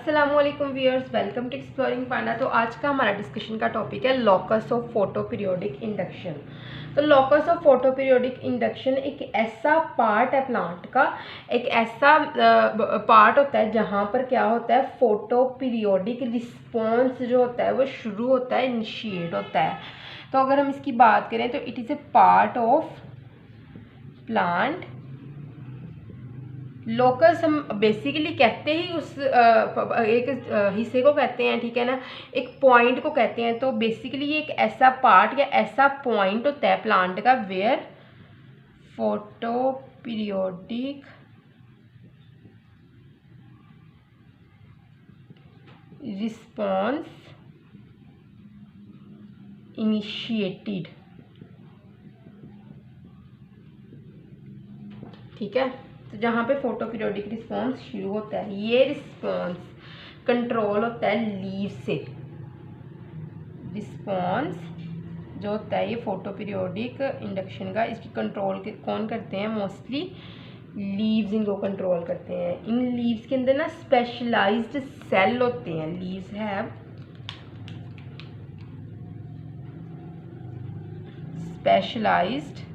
अस्सलामुअलैकुम viewers, welcome to exploring पांडा। तो आज का हमारा डिस्कशन का टॉपिक है लॉकस ऑफ फोटो पीरियोडिक इंडक्शन। तो लॉकस ऑफ फोटो पीरियोडिक इंडक्शन एक ऐसा पार्ट है प्लांट का, एक ऐसा पार्ट होता है जहाँ पर क्या होता है, फोटो पीरियोडिक रिस्पॉन्स जो होता है वो शुरू होता है, इनिशिएट होता है। तो अगर हम इसकी बात करें तो it is a part of plant. Locus हम बेसिकली कहते ही उस एक हिस्से को कहते हैं, ठीक है ना, एक पॉइंट को कहते हैं। तो बेसिकली ये एक ऐसा पार्ट या ऐसा पॉइंट होता है प्लांट का where photoperiodic response initiated, ठीक है। तो जहाँ पे फोटो पीरियोडिक रिस्पॉन्स शुरू होता है, ये रिस्पॉन्स कंट्रोल होता है लीव से। रिस्पॉन्स जो होता है ये फोटो पीरियोडिक इंडक्शन का, इसकी कंट्रोल कौन करते हैं? मोस्टली लीव्स इनको कंट्रोल करते हैं। इन लीव्स के अंदर ना स्पेशलाइज्ड सेल होते हैं। Leaves have specialised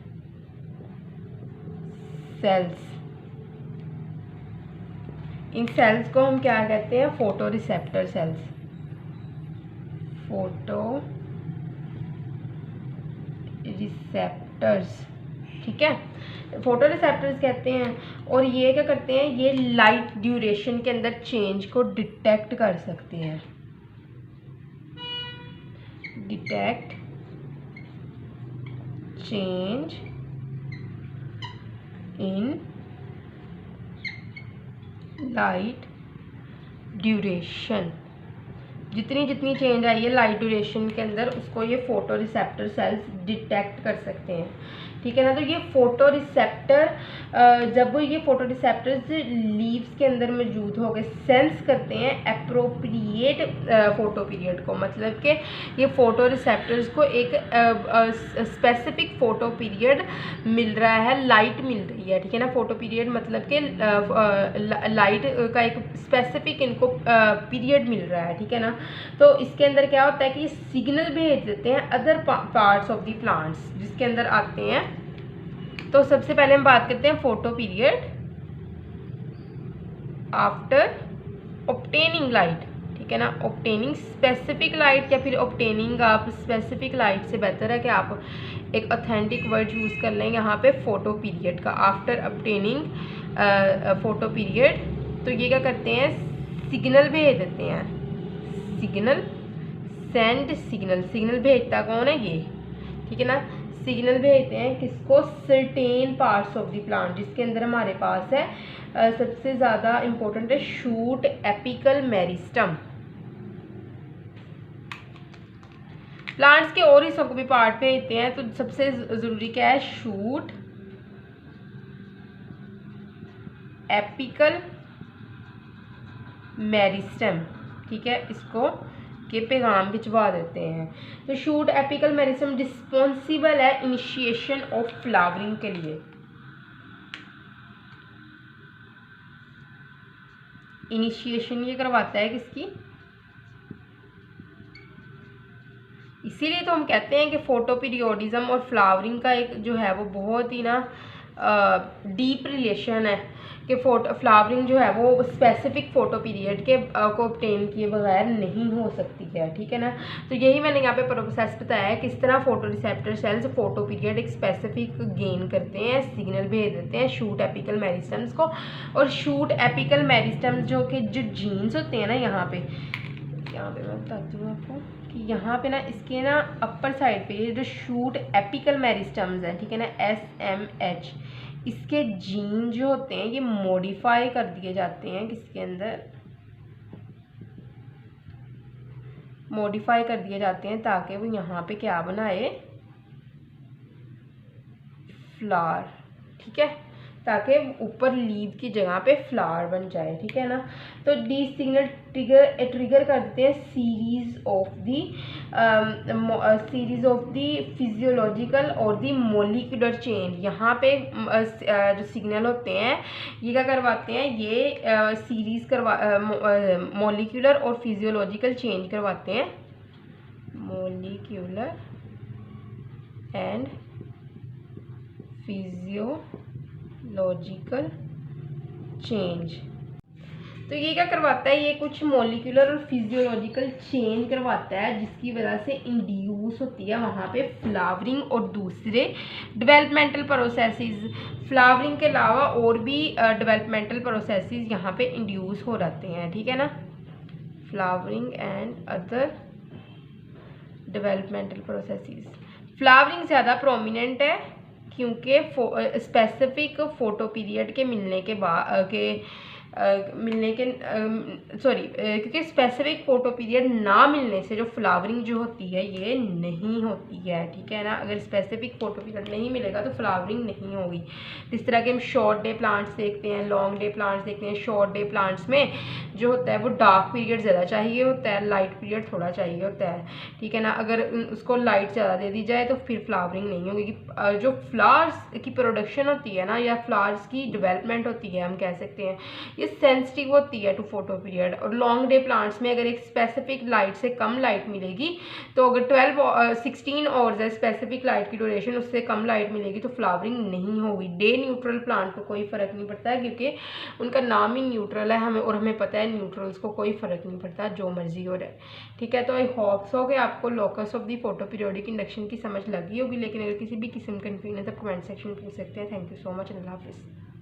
cells. इन सेल्स को हम क्या कहते हैं? Photoreceptor cells. Photoreceptors, ठीक है, फोटो रिसेप्टर्स कहते हैं। और ये क्या करते हैं? ये लाइट ड्यूरेशन के अंदर चेंज को डिटेक्ट कर सकते हैं। Detect change in light duration. जितनी जितनी चेंज आई है लाइट ड्यूरेशन के अंदर, उसको ये फोटो रिसेप्टर सेल्स डिटेक्ट कर सकते हैं, ठीक है ना। तो ये फोटो रिसेप्टर, जब ये फोटो रिसेप्टर्स लीव्स के अंदर मौजूद हो गए, सेंस करते हैं एप्रोप्रिएट फोटो पीरियड को। मतलब कि ये फोटो रिसेप्टर्स को एक स्पेसिफिक फोटो पीरियड मिल रहा है, लाइट मिल रही है, ठीक है ना। फोटो पीरियड मतलब कि लाइट का एक स्पेसिफिक इनको पीरियड मिल रहा है, ठीक है ना। तो इसके अंदर क्या होता है कि सिग्नल भेज देते हैं other parts of the plants जिसके अंदर आते हैं। तो सबसे पहले हम बात करते हैं photo period after obtaining light, ठीक है ना। ऑब्टेनिंग स्पेसिफिक लाइट या फिर ऑब्टेनिंग, आप स्पेसिफिक लाइट से बेहतर है कि आप एक ऑथेंटिक वर्ड यूज़ कर लें यहाँ पे फोटो पीरियड का। आफ्टर ऑब्टेनिंग फोटो पीरियड, तो ये क्या करते हैं? सिग्नल भेज देते हैं। Signal, send signal. सिग्नल भेजता कौन है? ये, ठीक है ना। सिग्नल भेजते हैं किसको? Certain parts of the plant, जिसके अंदर हमारे पास है सबसे ज़्यादा इम्पोर्टेंट है शूट एपिकल मेरिस्टम। प्लांट्स के और हिस्सों को भी पार्ट भेजते हैं, तो सबसे ज़रूरी क्या है? शूट एपिकल मेरिस्टम, ठीक है। इसको के पैगाम भिजवा देते हैं। तो शूट एपिकल मेरिस्टम रिस्पॉन्सिबल है इनिशिएशन ऑफ फ्लावरिंग के लिए। इनिशिएशन ये करवाता है किसकी? इसीलिए तो हम कहते हैं कि फोटो पीरियोडिज्म और फ्लावरिंग का एक जो है वो बहुत ही ना डीप रिलेशन है कि फ्लावरिंग जो है वो स्पेसिफिक फ़ोटो पीरियड के को ऑब्टेन किए बगैर नहीं हो सकती है, ठीक है ना। तो यही मैंने यहाँ पे प्रोसेस बताया है किस तरह photo receptor cells photo period एक स्पेसिफिक गेन करते हैं, सिग्नल भेज देते हैं शूट एपिकल मेरिस्टम्स को। और शूट एपिकल मेरिस्टम्स जो कि जो जीन्स होते हैं ना, यहाँ पे मैं बताती हूँ आपको कि यहाँ पे ना इसके ना अपर साइड पे ये जो शूट एपिकल मेरिस्टम्स हैं, ठीक है ना, SMH, इसके जीन जो होते हैं ये मॉडिफाई कर दिए जाते हैं। किसके अंदर? मॉडिफाई कर दिए जाते हैं ताकि वो यहाँ पे क्या बनाए? फ्लावर, ठीक है। ताकि ऊपर लीव की जगह पे फ्लावर बन जाए, ठीक है ना। तो डी सिग्नल ट्रिगर कर देते हैं सीरीज ऑफ दी फिजियोलॉजिकल और दी मोलिकुलर चेंज। यहाँ पे जो सिग्नल होते हैं ये क्या करवाते हैं, ये सीरीज मोलिकुलर और फिजियोलॉजिकल चेंज करवाते हैं, मोलिकुलर एंड फिजियोलॉजिकल चेंज। तो ये क्या करवाता है, ये कुछ मोलिकुलर और फिजियोलॉजिकल चेंज करवाता है जिसकी वजह से इंड्यूस होती है वहाँ पे फ्लावरिंग और दूसरे डेवलपमेंटल प्रोसेसेस। फ्लावरिंग के अलावा और भी डेवलपमेंटल प्रोसेसेस यहाँ पे इंड्यूस हो जाते हैं, ठीक है ना। Flowering and other developmental processes. Flowering ज़्यादा प्रोमिनेंट है क्योंकि स्पेसिफिक फोटो पीरियड के मिलने के बाद क्योंकि स्पेसिफिक फोटो पीरियड ना मिलने से जो फ्लावरिंग जो होती है ये नहीं होती है, ठीक है ना। अगर स्पेसिफिक फोटो पीरियड नहीं मिलेगा तो फ्लावरिंग नहीं होगी। जिस तरह के हम शॉर्ट डे प्लांट्स देखते हैं, लॉन्ग डे प्लांट्स देखते हैं। शॉर्ट डे प्लांट्स में जो होता है वो डार्क पीरियड ज़्यादा चाहिए होता है, लाइट पीरियड थोड़ा चाहिए होता है, ठीक है ना। अगर उसको लाइट ज़्यादा दे दी जाए तो फिर फ्लावरिंग नहीं होगी। जो फ्लावर्स की प्रोडक्शन होती है ना या फ्लावर्स की डेवलपमेंट होती है, हम कह सकते हैं ये सेंसिटिव होती है टू फोटो पीरियड। और लॉन्ग डे प्लांट्स में अगर एक स्पेसिफिक लाइट से कम लाइट मिलेगी तो अगर 16 आवर्स है स्पेसिफिक लाइट की ड्यूरेशन, उससे कम लाइट मिलेगी तो फ्लावरिंग नहीं होगी। डे न्यूट्रल प्लांट को कोई फ़र्क नहीं पड़ता है क्योंकि उनका नाम ही न्यूट्रल है हमें पता है न्यूट्रल्स को कोई फ़र्क नहीं पड़ता जो मर्जी हो रहा है, ठीक है। तो आई होप सो कि आपको locus of the photo periodic induction की समझ लगी होगी। लेकिन अगर किसी भी किस्म का कन्फ्यूजन है तो कमेंट सेक्शन में पूछ सकते हैं। थैंक यू सो मच, अल्लाह हाफिज़।